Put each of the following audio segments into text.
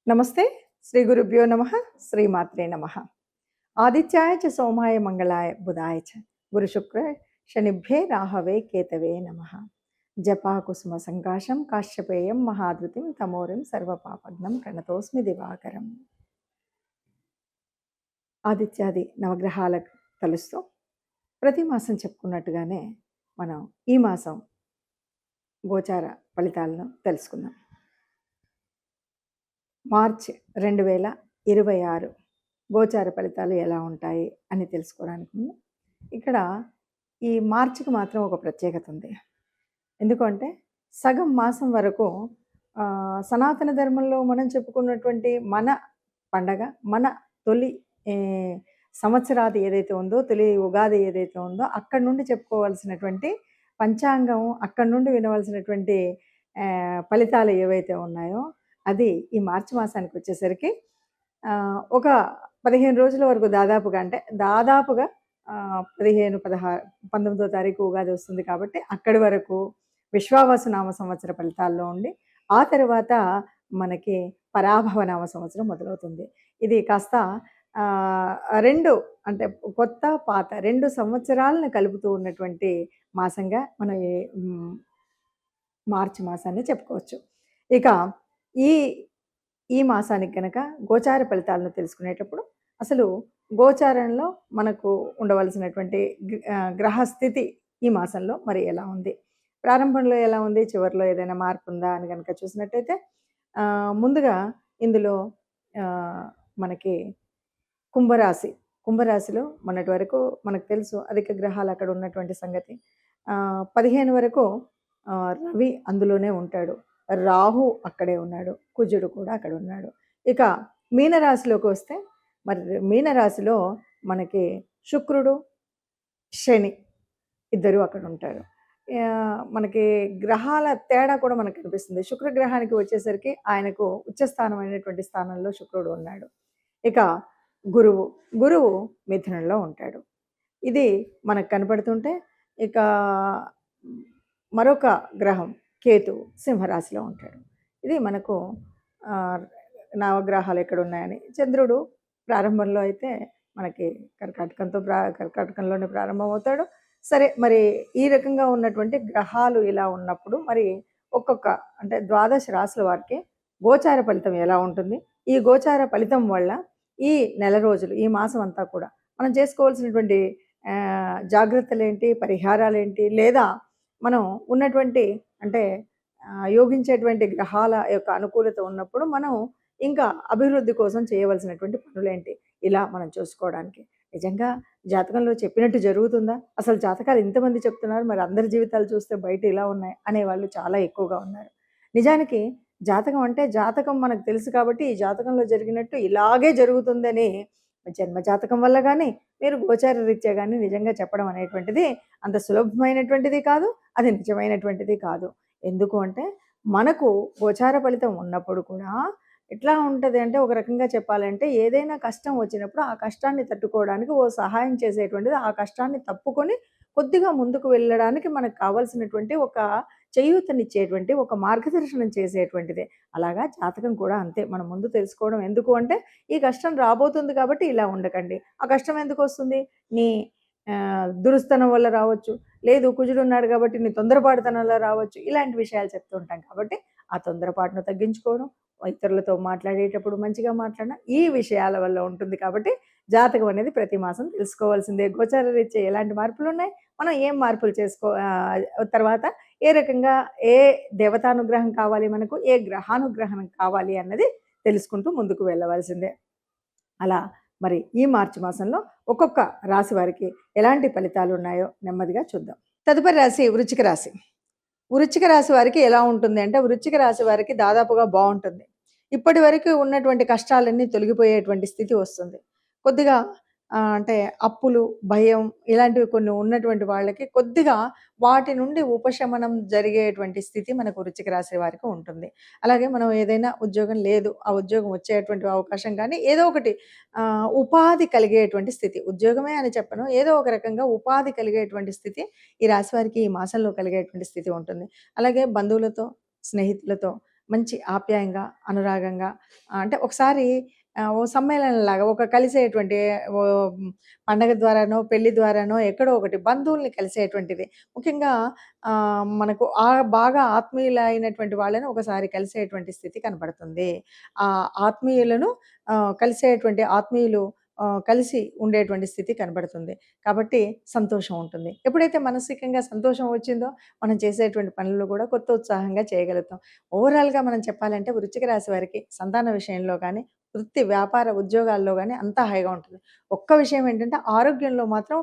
నమస్తే. శ్రీ గురుభ్యో నమః. శ్రీమాత్రే నమః. ఆదిత్యాయ చ సోమాయ మంగళాయ బుధాయ చ గురు శుక్ర శనిభ్యే రాహవే కేతవే నమః. జపాకుసుమ సంకాశం కాశ్యపేయం మహాద్రుతిం తమోరిం సర్వపాపగ్నం ప్రణతోస్మి దివాకరం. ఆదిత్యాది నవగ్రహాలకు తలుస్తూ ప్రతి మాసం చెప్పుకున్నట్టుగానే మనం ఈ మాసం గోచార ఫలితాలను తెలుసుకుందాం. మార్చ్ 2026 గోచార ఫలితాలు ఎలా ఉంటాయి అని తెలుసుకోవడానికి ముందు ఇక్కడ ఈ మార్చికి మాత్రం ఒక ప్రత్యేకత ఉంది. ఎందుకంటే సగం మాసం వరకు సనాతన ధర్మంలో మనం చెప్పుకున్నటువంటి మన పండగ, మన తొలి సంవత్సరాది ఏదైతే ఉందో, తొలి ఉగాది ఏదైతే ఉందో అక్కడి నుండి చెప్పుకోవాల్సినటువంటి పంచాంగం, అక్కడి నుండి వినవలసినటువంటి ఫలితాలు ఏవైతే ఉన్నాయో అది ఈ మార్చి మాసానికి వచ్చేసరికి ఒక 15 రోజుల వరకు దాదాపుగా 19వ తారీఖు ఉగాది వస్తుంది కాబట్టి అక్కడి వరకు విశ్వావసు నామ సంవత్సర ఫలితాల్లో ఉండి ఆ తర్వాత మనకి పరాభవ నామ సంవత్సరం మొదలవుతుంది. ఇది కాస్త 2 అంటే కొత్త పాత 2 సంవత్సరాలను కలుపుతూ ఉన్నటువంటి మాసంగా మనం మార్చి మాసాన్ని చెప్పుకోవచ్చు. ఇక ఈ ఈ మాసానికి కనుక గోచార ఫలితాలను తెలుసుకునేటప్పుడు అసలు గోచారంలో మనకు ఉండవలసినటువంటి గ్రహస్థితి ఈ మాసంలో మరి ఎలా ఉంది, ప్రారంభంలో ఎలా ఉంది, చివరిలో ఏదైనా మార్పు ఉందా అని కనుక చూసినట్టయితే ముందుగా ఇందులో మనకి కుంభరాశిలో మొన్నటి వరకు మనకు తెలుసు అధిక గ్రహాలు అక్కడ ఉన్నటువంటి సంగతి. 15 వరకు రవి అందులోనే ఉంటాడు, రాహు అక్కడే ఉన్నాడు, కుజుడు కూడా అక్కడ ఉన్నాడు. ఇక మీనరాశిలోకి వస్తే మరి మీనరాశిలో మనకి శుక్రుడు, శని ఇద్దరు అక్కడ ఉంటారు. మనకి గ్రహాల తేడా కూడా మనకు కనిపిస్తుంది. శుక్రగ్రహానికి వచ్చేసరికి ఆయనకు ఉచ్చస్థానమైనటువంటి స్థానంలో శుక్రుడు ఉన్నాడు. ఇక గురువు మిథునంలో ఉంటాడు. ఇది మనకు కనపడుతుంటే ఇక మరొక గ్రహం కేతు సింహరాశిలో ఉంటాడు. ఇది మనకు నవగ్రహాలు ఎక్కడ ఉన్నాయని. చంద్రుడు ప్రారంభంలో అయితే మనకి కర్కాటకంలోనే ప్రారంభమవుతాడు. సరే, మరి ఈ రకంగా ఉన్నటువంటి గ్రహాలు ఇలా ఉన్నప్పుడు మరి ఒక్కొక్క అంటే 12 రాశుల వారికి గోచార ఫలితం ఎలా ఉంటుంది, ఈ గోచార ఫలితం వల్ల ఈ నెల రోజులు ఈ మాసం అంతా కూడా మనం చేసుకోవాల్సినటువంటి జాగ్రత్తలు ఏంటి, పరిహారాలు ఏంటి, లేదా మనం ఉన్నటువంటి అంటే యోగించేటువంటి గ్రహాల యొక్క అనుకూలత ఉన్నప్పుడు మనం ఇంకా అభివృద్ధి కోసం చేయవలసినటువంటి పనులేంటి, ఇలా మనం చూసుకోవడానికి. నిజంగా జాతకంలో చెప్పినట్టు జరుగుతుందా? అసలు జాతకాలు ఇంతమంది చెప్తున్నారు, మరి అందరి జీవితాలు చూస్తే బయట ఇలా ఉన్నాయి అనేవాళ్ళు చాలా ఎక్కువగా ఉన్నారు. నిజానికి జాతకం అంటే జాతకం మనకు తెలుసు కాబట్టి ఈ జాతకంలో జరిగినట్టు ఇలాగే జరుగుతుందని జన్మ జాతకం వల్ల కానీ మీరు గోచార రీత్యా కానీ నిజంగా చెప్పడం అనేటువంటిది అంత సులభమైనటువంటిది కాదు, అది నిజమైనటువంటిది కాదు. ఎందుకు అంటే మనకు గోచార ఫలితం ఉన్నప్పుడు కూడా ఎట్లా ఉంటుంది అంటే ఒక రకంగా చెప్పాలంటే ఏదైనా కష్టం వచ్చినప్పుడు ఆ కష్టాన్ని తట్టుకోవడానికి ఓ సహాయం చేసేటువంటిది, ఆ కష్టాన్ని తప్పుకొని కొద్దిగా ముందుకు వెళ్ళడానికి మనకు కావాల్సినటువంటి ఒక చేయూతనిచ్చేటువంటి ఒక మార్గదర్శనం చేసేటువంటిదే. అలాగా జాతకం కూడా అంతే. మనం ముందు తెలుసుకోవడం ఎందుకు అంటే ఈ కష్టం రాబోతుంది కాబట్టి ఇలా ఉండకండి. ఆ కష్టం ఎందుకు వస్తుంది? నీ దురుస్తనం వల్ల రావచ్చు, లేదు కుజుడు ఉన్నాడు కాబట్టి నీ తొందరపాటుతనంలో రావచ్చు. ఇలాంటి విషయాలు చెప్తూ ఉంటాం కాబట్టి ఆ తొందరపాటును తగ్గించుకోవడం, ఇతరులతో మాట్లాడేటప్పుడు మంచిగా మాట్లాడడం, ఈ విషయాల వల్ల ఉంటుంది. కాబట్టి జాతకం అనేది ప్రతి మాసం తెలుసుకోవాల్సిందే. గోచార రీత్యా ఎలాంటి మార్పులు ఉన్నాయి, మనం ఏం మార్పులు తర్వాత ఏ రకంగా ఏ దేవతానుగ్రహం కావాలి మనకు, ఏ గ్రహానుగ్రహం కావాలి అన్నది తెలుసుకుంటూ ముందుకు వెళ్ళవలసిందే. అలా మరి ఈ మార్చి మాసంలో ఒక్కొక్క రాశి వారికి ఎలాంటి ఫలితాలు ఉన్నాయో నెమ్మదిగా చూద్దాం. తదుపరి రాశి వృశ్చిక రాశి. వృశ్చిక రాశి వారికి ఎలా ఉంటుంది అంటే వృశ్చిక రాశి వారికి దాదాపుగా బాగుంటుంది. ఇప్పటి వరకు ఉన్నటువంటి కష్టాలన్నీ తొలగిపోయేటువంటి స్థితి వస్తుంది. కొద్దిగా అంటే అప్పులు, భయం ఇలాంటివి కొన్ని ఉన్నటువంటి వాళ్ళకి కొద్దిగా వాటి నుండి ఉపశమనం జరిగేటువంటి స్థితి మనకు వృశ్చిక రాశి వారికి ఉంటుంది. అలాగే మనం ఏదైనా ఉద్యోగం లేదు, ఆ ఉద్యోగం వచ్చేటువంటి అవకాశం కానీ ఏదో ఒకటి ఉపాధి కలిగేటువంటి స్థితి, ఉద్యోగమే అని చెప్పను, ఏదో ఒక రకంగా ఉపాధి కలిగేటువంటి స్థితి ఈ రాశి వారికి ఈ మాసంలో కలిగేటువంటి స్థితి ఉంటుంది. అలాగే బంధువులతో, స్నేహితులతో మంచి ఆప్యాయంగా, అనురాగంగా అంటే ఒకసారి ఓ సమ్మేళనంలాగా ఒక కలిసేటువంటి ఓ పండగ ద్వారానో, పెళ్లి ద్వారానో ఎక్కడో ఒకటి బంధువుల్ని కలిసేటువంటిది. ముఖ్యంగా మనకు బాగా ఆత్మీయులైనటువంటి వాళ్ళని ఒకసారి కలిసేటువంటి స్థితి కనపడుతుంది. ఆత్మీయులను కలిసేటువంటి ఆత్మీయులు కలిసి ఉండేటువంటి స్థితి కనబడుతుంది. కాబట్టి సంతోషం ఉంటుంది. ఎప్పుడైతే మానసికంగా సంతోషం వచ్చిందో, మనం చేసేటువంటి పనుల్లో కూడా కొత్త ఉత్సాహంగా చేయగలుగుతాం. ఓవరాల్‌గా మనం చెప్పాలంటే వృశ్చిక రాశి వారికి సంతాన విషయంలో గాని, వృత్తి, వ్యాపార, ఉద్యోగాల్లో గాని అంతా హాయిగా ఉంటుంది. ఒక్క విషయం ఏంటంటే ఆరోగ్యంలో మాత్రం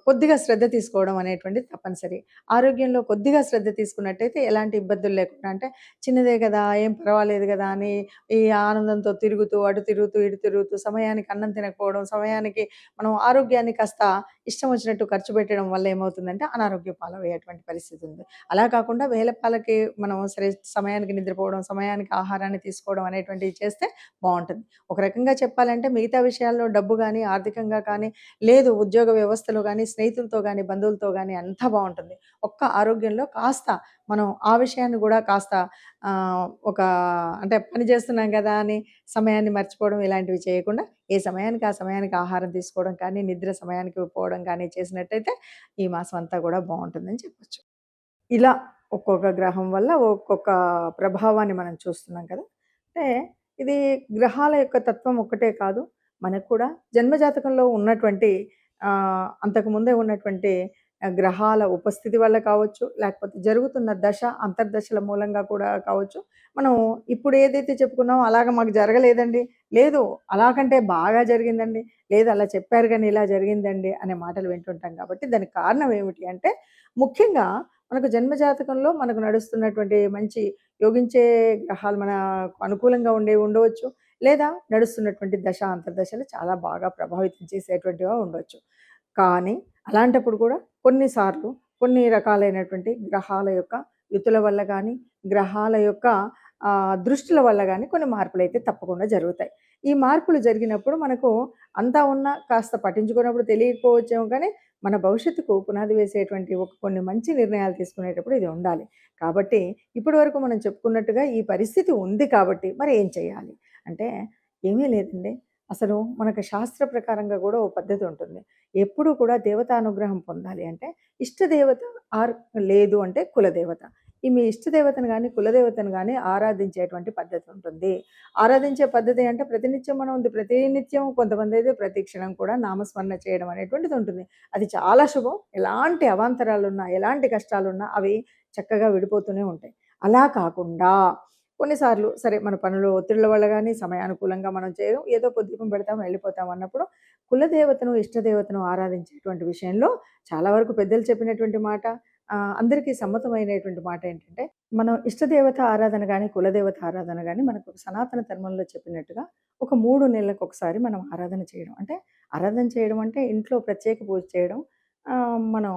కొద్దిగా శ్రద్ధ తీసుకోవడం అనేటువంటిది తప్పనిసరి. ఆరోగ్యంలో కొద్దిగా శ్రద్ధ తీసుకున్నట్టయితే ఎలాంటి ఇబ్బందులు లేకుండా అంటే చిన్నదే గదా! ఏం పర్వాలేదు గదా! అని ఈ ఆనందంతో తిరుగుతూ, అటు తిరుగుతూ, ఇటు తిరుగుతూ సమయానికి అన్నం తినకపోవడం, సమయానికి మనం ఆరోగ్యాన్ని కాస్త ఇష్టం వచ్చినట్టు ఖర్చు పెట్టడం వల్ల ఏమవుతుందంటే అనారోగ్య పాలయ్యేటువంటి పరిస్థితి ఉంది. అలా కాకుండా వేళ పాలకి మనం సరే సమయానికి నిద్రపోవడం, సమయానికి ఆహారాన్ని తీసుకోవడం అనేటువంటివి చేస్తే బావుంటుంది. ఒక రకంగా చెప్పాలంటే మిగతా విషయాల్లో డబ్బు గాని, ఆర్థికంగా కానీ, లేదు ఉద్యోగ వ్యవస్థలో గాని, స్నేహితులతో గాని, బంధువులతో గాని అంతా బావుంటుంది. ఒక్క ఆరోగ్యంలో కాస్త మనం ఆ విషయాన్ని గూడా కాస్త ఒక అంటే పని చేస్తున్నాం గదా! అని సమయాన్ని మర్చిపోవడం ఇలాంటివి చేయకుండా, ఏ సమయానికి ఆ సమయానికి ఆహారం తీసుకోవడం కానీ, నిద్ర సమయానికి పోవడం కానీ చేసినట్టయితే ఈ మాసం అంతా గూడా బావుంటుందని చెప్పొచ్చు. ఇలా ఒక్కొక్క గ్రహం వల్ల ఒక్కొక్క ప్రభావాన్ని మనం చూస్తున్నాం కదా! అంటే ఇది గ్రహాల యొక్క తత్వం ఒక్కటే కాదు. మనకు కూడా జన్మజాతకంలో ఉన్నటువంటి అంతకుముందే ఉన్నటువంటి గ్రహాల ఉపస్థితి వల్ల కావచ్చు, లేకపోతే జరుగుతున్న దశ, అంతర్దశల మూలంగా కూడా కావచ్చు. మనం ఇప్పుడు ఏదైతే చెప్పుకున్నామో అలాగ మాకు జరగలేదండి, లేదు అలాకంటే బాగా జరిగిందండి, లేదు అలా చెప్పారు గానీ ఇలా జరిగిందండి అనే మాటలు వింటుంటాం కాబట్టి దానికి కారణం ఏమిటి అంటే ముఖ్యంగా మనకు జన్మజాతకంలో మనకు నడుస్తున్నటువంటి మంచి యోగించే గ్రహాలు మనకు అనుకూలంగా ఉండేవి ఉండవచ్చు. లేదా నడుస్తున్నటువంటి దశ, అంతర్దశలు చాలా బాగా ప్రభావితం చేసేటువంటివిగా ఉండొచ్చు. కానీ అలాంటప్పుడు కూడా కొన్నిసార్లు కొన్ని రకాలైనటువంటి గ్రహాల యొక్క యుతుల వల్ల గానీ, గ్రహాల యొక్క దృష్టుల వల్ల గానీ కొన్ని మార్పులైతే తప్పకుండా జరుగుతాయి. ఈ మార్పులు జరిగినప్పుడు మనకు అంతా ఉన్నా కాస్త పట్టించుకున్నప్పుడు తెలియకపోవచ్చేమో కానీ, మన భవిష్యత్తుకు పునాది వేసేటువంటి కొన్ని మంచి నిర్ణయాలు తీసుకునేటప్పుడు ఇది ఉండాలి. కాబట్టి ఇప్పటి వరకు మనం చెప్పుకున్నట్టుగా ఈ పరిస్థితి ఉంది కాబట్టి మరి ఏం చేయాలి? అంటే ఏమీ లేదండి. అసలు మనకు శాస్త్ర ప్రకారంగా గూడా ఓ పద్ధతి ఉంటుంది. ఎప్పుడూ కూడా దేవతానుగ్రహం పొందాలి అంటే ఇష్టదేవత ఆర్ లేదు అంటే కులదేవత. ఈ మీ ఇష్టదేవతను గాని, కులదేవతను గాని ఆరాధించేటువంటి పద్ధతి ఉంటుంది. ఆరాధించే పద్ధతి అంటే ప్రతినిత్యం మనం ప్రతినిత్యం కొంతమందైతే ప్రతి క్షణం కూడా నామస్మరణ చేయడం అనేటువంటిది ఉంటుంది. అది చాలా శుభం. ఎలాంటి అవాంతరాలున్నా, ఎలాంటి కష్టాలున్నా అవి చక్కగా విడిపోతూనే ఉంటాయి. అలా కాకుండా కొన్నిసార్లు సరే మన పనులు ఒత్తిళ్ళ వల్ల గాని, సమయానుకూలంగా మనం చేయడం ఏదో కొద్దిపం పెడతాం, వెళ్ళిపోతాం అన్నప్పుడు కులదేవతను, ఇష్టదేవతను ఆరాధించేటువంటి విషయంలో చాలా వరకు పెద్దలు చెప్పినటువంటి మాట అందరికీ సమ్మతమైనటువంటి మాట ఏంటంటే, మనం ఇష్టదేవత ఆరాధన గాని, కులదేవత ఆరాధన గాని మనకు సనాతన ధర్మంలో చెప్పినట్టుగా ఒక 3 నెలలకొకసారి మనం ఆరాధన చేయడం. అంటే ఆరాధన చేయడం అంటే ఇంట్లో ప్రత్యేక పూజ చేయడం. మనం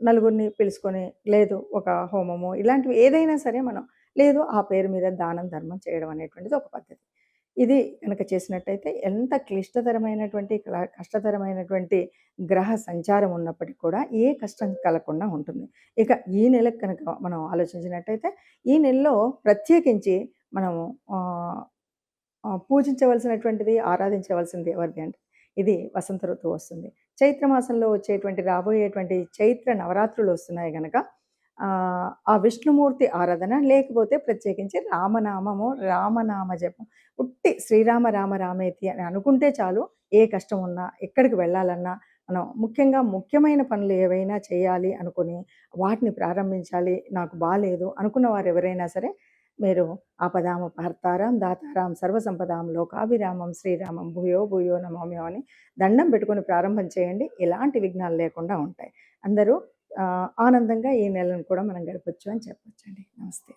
నలుగురిని పిలుసుకొని లేదు ఒక హోమము ఇలాంటివి ఏదైనా సరే మనం లేదు ఆ పేరు మీద దానం, ధర్మం చేయడం అనేటువంటిది ఒక పద్ధతి. ఇది గనక చేసినట్టయితే ఎంత క్లిష్టతరమైనటువంటి, కష్టతరమైనటువంటి గ్రహ సంచారం ఉన్నప్పటికి కూడా ఏ కష్టం కలగకుండా ఉంటుంది. ఇక ఈ నెలకు కనుక మనం ఆలోచించినట్టయితే, ఈ నెలలో ప్రత్యేకించి మనము ఆహ్, పూజించవలసినటువంటిది, ఆరాధించవలసింది ఎవరిది అంటే, ఇది వసంత ఋతువు వస్తుంది. చైత్ర మాసంలో వచ్చేటువంటి రాబోయేటువంటి చైత్ర నవరాత్రులు వస్తున్నాయి గనక ఆ విష్ణుమూర్తి ఆరాధన లేకపోతే ప్రత్యేకించి రామనామము, రామనామ జపం. ఉట్టి శ్రీరామ రామ రామేతి అని అనుకుంటే చాలు. ఏ కష్టం ఉన్నా, ఎక్కడికి వెళ్ళాలన్నా మనం ముఖ్యంగా ముఖ్యమైన పనులు ఏవైనా చేయాలి అనుకుని వాటిని ప్రారంభించాలి. నాకు బాలేదు అనుకున్న వారు ఎవరైనా సరే మీరు ఆపదామపహర్తారం దాతారాం సర్వసంపదాం లోకాభిరామం శ్రీరామం భూయో భూయో నమామ్యో అని దండం పెట్టుకొని ప్రారంభం చేయండి. ఎలాంటి విఘ్నాలు లేకుండా ఉంటాయి. అందరూ ఆనందంగా ఈ నెలను కూడా మనం గడపొచ్చు అని చెప్పొచ్చండి. నమస్తే.